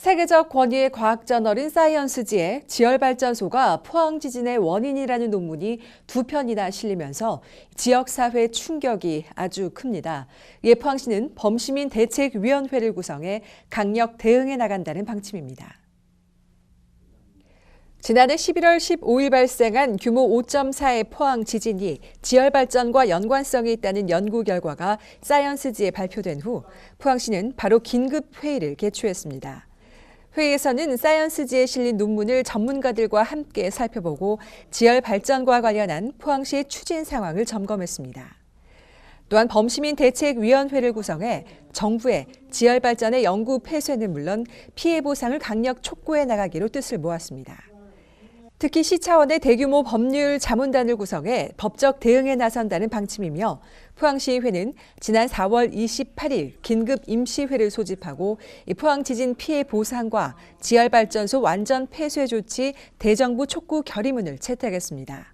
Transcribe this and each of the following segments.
세계적 권위의 과학 저널인 사이언스지에 지열발전소가 포항 지진의 원인이라는 논문이 2편이나 실리면서 지역사회 충격이 아주 큽니다. 이에 포항시는 범시민 대책위원회를 구성해 강력 대응해 나간다는 방침입니다. 지난해 11월 15일 발생한 규모 5.4의 포항 지진이 지열발전과 연관성이 있다는 연구 결과가 사이언스지에 발표된 후 포항시는 바로 긴급 회의를 개최했습니다. 회의에서는 사이언스지에 실린 논문을 전문가들과 함께 살펴보고 지열 발전과 관련한 포항시의 추진 상황을 점검했습니다. 또한 범시민 대책위원회를 구성해 정부에 지열 발전의 영구 폐쇄는 물론 피해 보상을 강력 촉구해 나가기로 뜻을 모았습니다. 특히 시 차원의 대규모 법률 자문단을 구성해 법적 대응에 나선다는 방침이며 포항시의회는 지난 4월 28일 긴급 임시회를 소집하고 포항 지진 피해 보상과 지열발전소 완전 폐쇄 조치 대정부 촉구 결의문을 채택했습니다.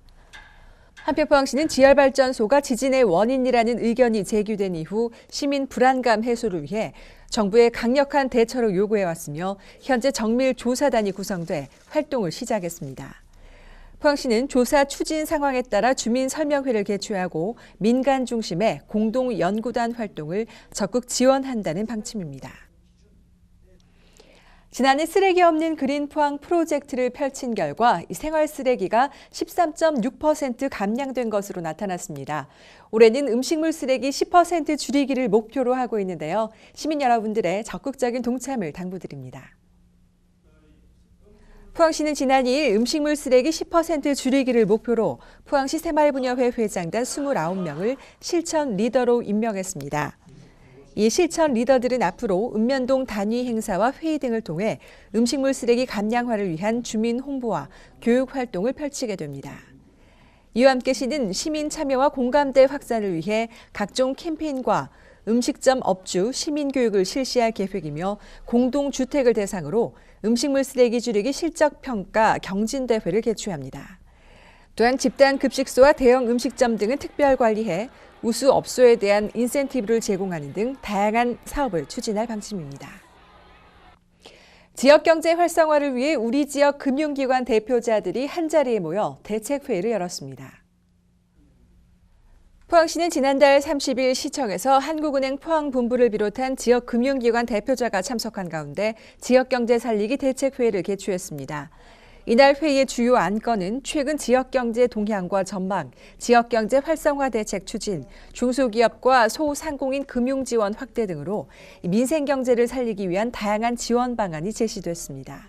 한편 포항시는 지열발전소가 지진의 원인이라는 의견이 제기된 이후 시민 불안감 해소를 위해 정부의 강력한 대처를 요구해왔으며 현재 정밀조사단이 구성돼 활동을 시작했습니다. 포항시는 조사 추진 상황에 따라 주민 설명회를 개최하고 민간 중심의 공동연구단 활동을 적극 지원한다는 방침입니다. 지난해 쓰레기 없는 그린 포항 프로젝트를 펼친 결과 생활 쓰레기가 13.6% 감량된 것으로 나타났습니다. 올해는 음식물 쓰레기 10% 줄이기를 목표로 하고 있는데요. 시민 여러분들의 적극적인 동참을 당부드립니다. 포항시는 지난 2일 음식물 쓰레기 10% 줄이기를 목표로 포항시 새마을부녀회 회장단 29명을 실천 리더로 임명했습니다. 이 실천 리더들은 앞으로 읍면동 단위 행사와 회의 등을 통해 음식물 쓰레기 감량화를 위한 주민 홍보와 교육 활동을 펼치게 됩니다. 이와 함께 시는 시민 참여와 공감대 확산을 위해 각종 캠페인과 음식점 업주 시민 교육을 실시할 계획이며 공동주택을 대상으로 음식물 쓰레기 줄이기 실적 평가 경진대회를 개최합니다. 또한 집단 급식소와 대형 음식점 등을 특별 관리해 우수 업소에 대한 인센티브를 제공하는 등 다양한 사업을 추진할 방침입니다. 지역경제 활성화를 위해 우리 지역 금융기관 대표자들이 한자리에 모여 대책회의를 열었습니다. 포항시는 지난달 30일 시청에서 한국은행 포항본부를 비롯한 지역 금융기관 대표자가 참석한 가운데 지역경제 살리기 대책회의를 개최했습니다. 이날 회의의 주요 안건은 최근 지역경제 동향과 전망, 지역경제 활성화 대책 추진, 중소기업과 소상공인 금융지원 확대 등으로 민생경제를 살리기 위한 다양한 지원 방안이 제시됐습니다.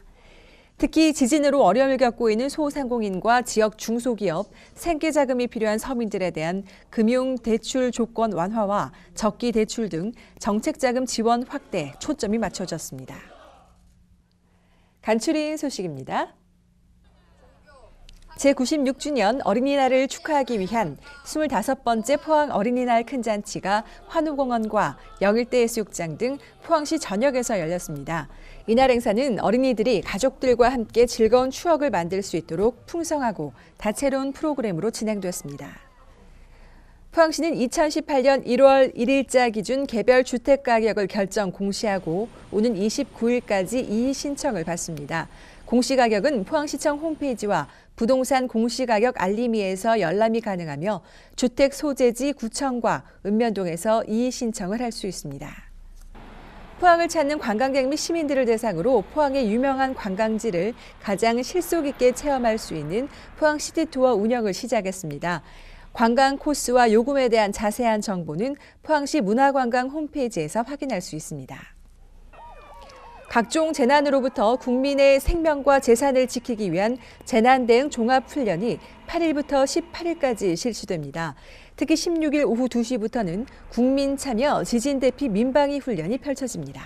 특히 지진으로 어려움을 겪고 있는 소상공인과 지역 중소기업, 생계자금이 필요한 서민들에 대한 금융대출 조건 완화와 적기대출 등 정책자금 지원 확대에 초점이 맞춰졌습니다. 간추린 소식입니다. 제96주년 어린이날을 축하하기 위한 25번째 포항 어린이날 큰잔치가 환우공원과 영일대 해수욕장 등 포항시 전역에서 열렸습니다. 이날 행사는 어린이들이 가족들과 함께 즐거운 추억을 만들 수 있도록 풍성하고 다채로운 프로그램으로 진행됐습니다. 포항시는 2018년 1월 1일자 기준 개별 주택 가격을 결정 공시하고 오는 29일까지 이의 신청을 받습니다. 공시가격은 포항시청 홈페이지와 부동산 공시가격 알림이에서 열람이 가능하며 주택 소재지 구청과 읍면동에서 이의 신청을 할 수 있습니다. 포항을 찾는 관광객 및 시민들을 대상으로 포항의 유명한 관광지를 가장 실속 있게 체험할 수 있는 포항 시티투어 운영을 시작했습니다. 관광 코스와 요금에 대한 자세한 정보는 포항시 문화관광 홈페이지에서 확인할 수 있습니다. 각종 재난으로부터 국민의 생명과 재산을 지키기 위한 재난대응 종합훈련이 8일부터 18일까지 실시됩니다. 특히 16일 오후 2시부터는 국민 참여 지진대피 민방위 훈련이 펼쳐집니다.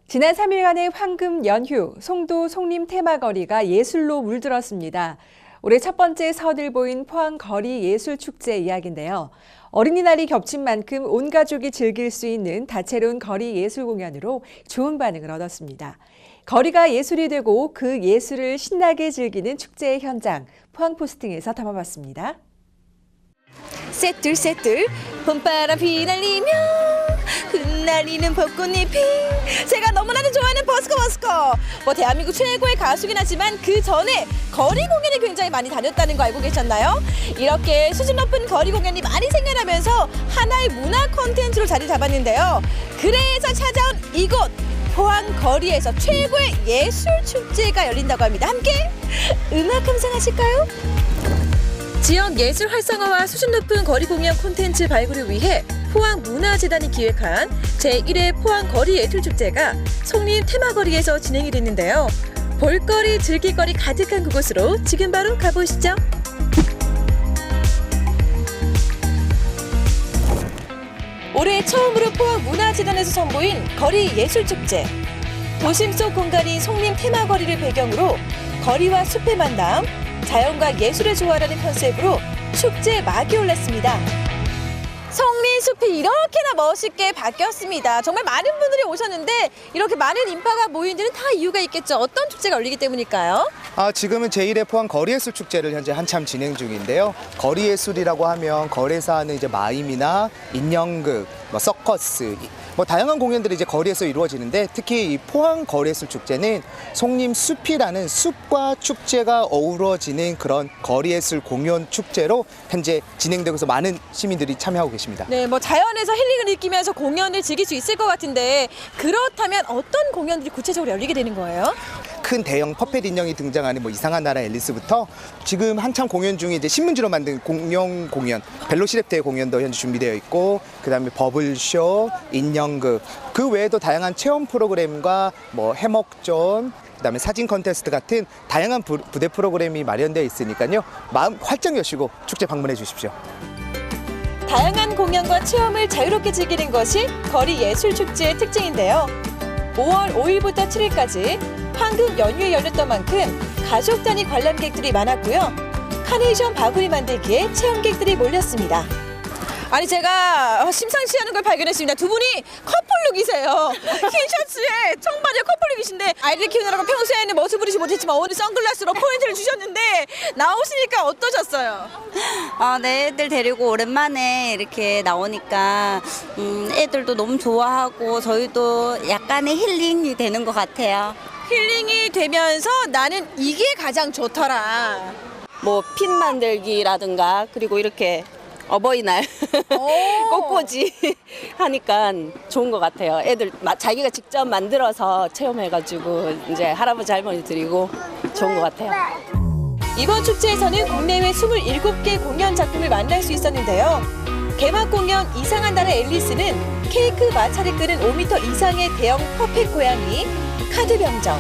지난 3일간의 황금 연휴, 송도 송림 테마거리가 예술로 물들었습니다. 올해 첫 번째 선을 보인 포항 거리 예술축제 이야기인데요. 어린이날이 겹친 만큼 온 가족이 즐길 수 있는 다채로운 거리 예술 공연으로 좋은 반응을 얻었습니다. 거리가 예술이 되고 그 예술을 신나게 즐기는 축제의 현장, 포항포스팅에서 담아봤습니다. 셋둘 봄바람 휘날리며 흩날 흩날리는 벚꽃잎이 제가 너무나도 좋아하는 버스커. 뭐 대한민국 최고의 가수긴 하지만 그 전에 거리 공연이 굉장히 많이 다녔다는 거 알고 계셨나요? 이렇게 수준 높은 거리 공연이 많이 생겨나면서 하나의 문화 콘텐츠로 자리 잡았는데요. 그래서 찾아온 이곳 포항 거리에서 최고의 예술 축제가 열린다고 합니다. 함께 음악 감상하실까요? 지역 예술 활성화와 수준 높은 거리 공연 콘텐츠 발굴을 위해 포항문화재단이 기획한 제1회 포항 거리 예술축제가 송림 테마거리에서 진행이 됐는데요. 볼거리, 즐길거리 가득한 그곳으로 지금 바로 가보시죠. 올해 처음으로 포항문화재단에서 선보인 거리 예술축제. 도심 속 공간인 송림 테마거리를 배경으로 거리와 숲의 만남, 자연과 예술의 조화라는 컨셉으로 축제 막이 올랐습니다. 송림 숲이 이렇게나 멋있게 바뀌었습니다. 정말 많은 분들이 오셨는데 이렇게 많은 인파가 모인 데는 다 이유가 있겠죠. 어떤 축제가 열리기 때문일까요? 지금은 제1회 포항 거리예술 축제를 현재 한참 진행 중인데요. 거리예술이라고 하면 거리에서 하는 이제 마임이나 인형극, 서커스, 다양한 공연들이 이제 거리에서 이루어지는데 특히 이 포항 거리예술 축제는 송림 숲이라는 숲과 축제가 어우러지는 그런 거리예술 공연 축제로 현재 진행되고 있어 많은 시민들이 참여하고 계십니다. 네, 자연에서 힐링을 느끼면서 공연을 즐길 수 있을 것 같은데 그렇다면 어떤 공연들이 구체적으로 열리게 되는 거예요? 큰 대형 퍼펫 인형이 등장하는 이상한 나라 앨리스부터 지금 한참 공연 중에 이제 신문지로 만든 공룡 공연, 벨로시랩터의 공연도 현재 준비되어 있고 그다음에 버블쇼, 인형극, 그 외에도 다양한 체험 프로그램과 해먹존, 그다음에 사진 컨테스트 같은 다양한 부대 프로그램이 마련되어 있으니까요. 마음 활짝 여시고 축제 방문해 주십시오. 다양한 공연과 체험을 자유롭게 즐기는 것이 거리 예술 축제의 특징인데요. 5월 5일부터 7일까지 황금 연휴에 열렸던 만큼 가족 단위 관람객들이 많았고요. 카네이션 바구니 만들기에 체험객들이 몰렸습니다. 아니 제가 심상치 않은 걸 발견했습니다. 두 분이 커플룩이세요. 흰 셔츠에 청바지에 커플룩이신데 아이들 키우느라고 평소에는 멋을 부리지 못했지만 오늘 선글라스로 포인트를 주셨는데 나오시니까 어떠셨어요? 네, 애들 데리고 오랜만에 이렇게 나오니까 애들도 너무 좋아하고 저희도 약간의 힐링이 되는 것 같아요. 힐링이 되면서 나는 이게 가장 좋더라. 핀 만들기라든가 그리고 이렇게 어버이날 꽃꽂이 하니까 좋은 것 같아요. 애들 자기가 직접 만들어서 체험해가지고 이제 할아버지 할머니 드리고 좋은 것 같아요. 이번 축제에서는 국내외 27개 공연 작품을 만날 수 있었는데요. 개막 공연 이상한 나라 앨리스는 케이크 마차를 끄는 5m 이상의 대형 퍼펫 고양이, 카드 병정,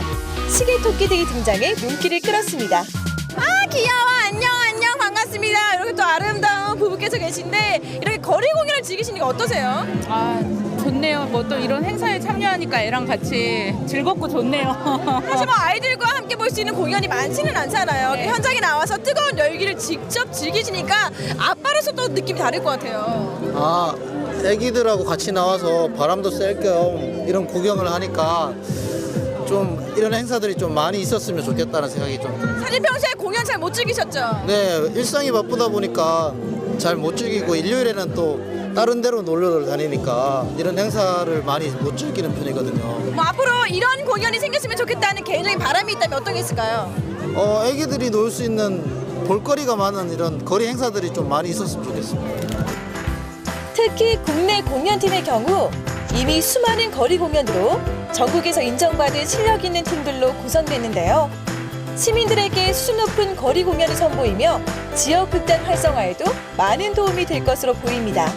시계 토끼 등이 등장해 눈길을 끌었습니다. 귀여워. 안녕 반갑습니다. 이렇게 또 아름다운 부부께서 계신데 이렇게 거리 공연을 즐기시니까 어떠세요? 좋네요. 또 이런 행사에 참여하니까 애랑 같이 즐겁고 좋네요. 사실 아이들과 함께 볼 수 있는 공연이 많지는 않잖아요. 네. 현장에 나와서 뜨거운 열기를 직접 즐기시니까 아빠로서 또 느낌이 다를 것 같아요. 애기들하고 같이 나와서 바람도 쐴 겸 이런 구경을 하니까 좀 이런 행사들이 좀 많이 있었으면 좋겠다는 생각이 좀 듭니다. 사실 평소에 공연 잘 못 즐기셨죠? 네, 일상이 바쁘다 보니까 잘 못 즐기고 일요일에는 또 다른 데로 놀러 다니니까 이런 행사를 많이 못 즐기는 편이거든요. 앞으로 이런 공연이 생겼으면 좋겠다는 개인적인 바람이 있다면 어떤 게 있을까요? 애기들이 놀 수 있는 볼거리가 많은 이런 거리 행사들이 좀 많이 있었으면 좋겠습니다. 특히 국내 공연팀의 경우 이미 수많은 거리 공연으로 전국에서 인정받은 실력 있는 팀들로 구성됐는데요. 시민들에게 수준 높은 거리 공연을 선보이며 지역 극단 활성화에도 많은 도움이 될 것으로 보입니다.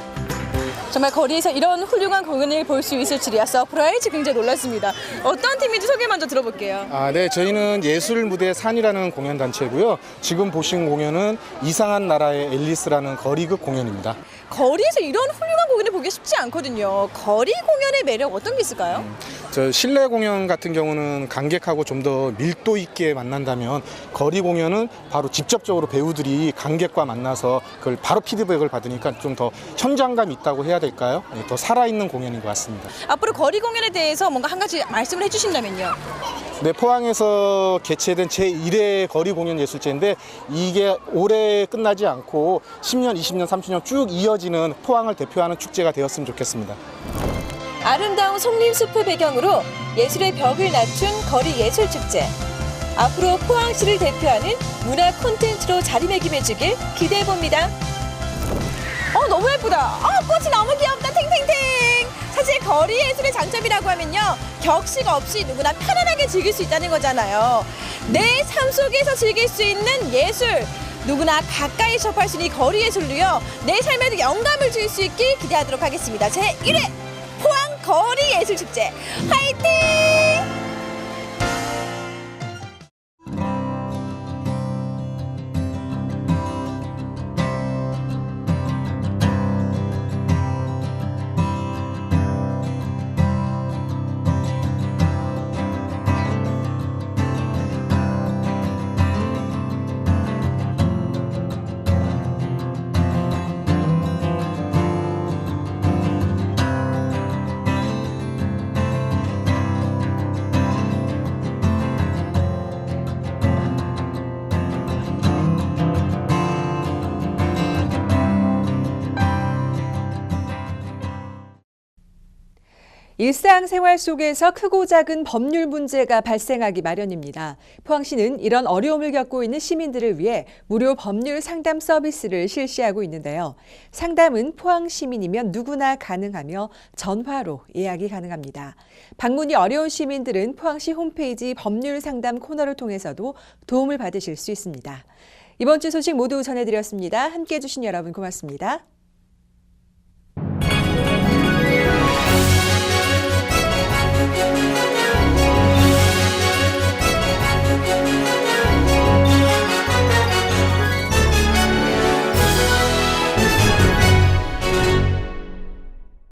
정말 거리에서 이런 훌륭한 공연을 볼 수 있을 줄이야 서프라이즈 굉장히 놀랐습니다. 어떤 팀인지 소개 먼저 들어볼게요. 네, 저희는 예술무대 산이라는 공연단체고요. 지금 보신 공연은 이상한 나라의 앨리스라는 거리극 공연입니다. 거리에서 이런 훌륭한 공연을 보기 쉽지 않거든요. 거리 공연의 매력 어떤 게 있을까요? 저 실내 공연 같은 경우는 관객하고 좀 더 밀도 있게 만난다면 거리 공연은 바로 직접적으로 배우들이 관객과 만나서 그걸 바로 피드백을 받으니까 좀 더 현장감 있다고 해야 될까요? 더 살아있는 공연인 것 같습니다. 앞으로 거리 공연에 대해서 뭔가 한 가지 말씀을 해주신다면요. 네, 포항에서 개최된 제1회 거리 공연 예술제인데 이게 올해 끝나지 않고 10년, 20년, 30년 쭉 이어지는 포항을 대표하는 축제가 되었으면 좋겠습니다. 아름다운 송림숲을 배경으로 예술의 벽을 낮춘 거리예술축제. 앞으로 포항시를 대표하는 문화 콘텐츠로 자리매김해주길 기대해봅니다. 너무 예쁘다. 꽃이 너무 귀엽다. 탱탱탱. 사실 거리예술의 장점이라고 하면요, 격식 없이 누구나 편안하게 즐길 수 있다는 거잖아요. 내 삶 속에서 즐길 수 있는 예술, 누구나 가까이 접할 수 있는 이 거리예술로요, 내 삶에도 영감을 줄 수 있길 기대하도록 하겠습니다. 제1회 포항 거리예술축제 화이팅! 일상생활 속에서 크고 작은 법률 문제가 발생하기 마련입니다. 포항시는 이런 어려움을 겪고 있는 시민들을 위해 무료 법률 상담 서비스를 실시하고 있는데요. 상담은 포항 시민이면 누구나 가능하며 전화로 예약이 가능합니다. 방문이 어려운 시민들은 포항시 홈페이지 법률 상담 코너를 통해서도 도움을 받으실 수 있습니다. 이번 주 소식 모두 전해드렸습니다. 함께해 주신 여러분 고맙습니다.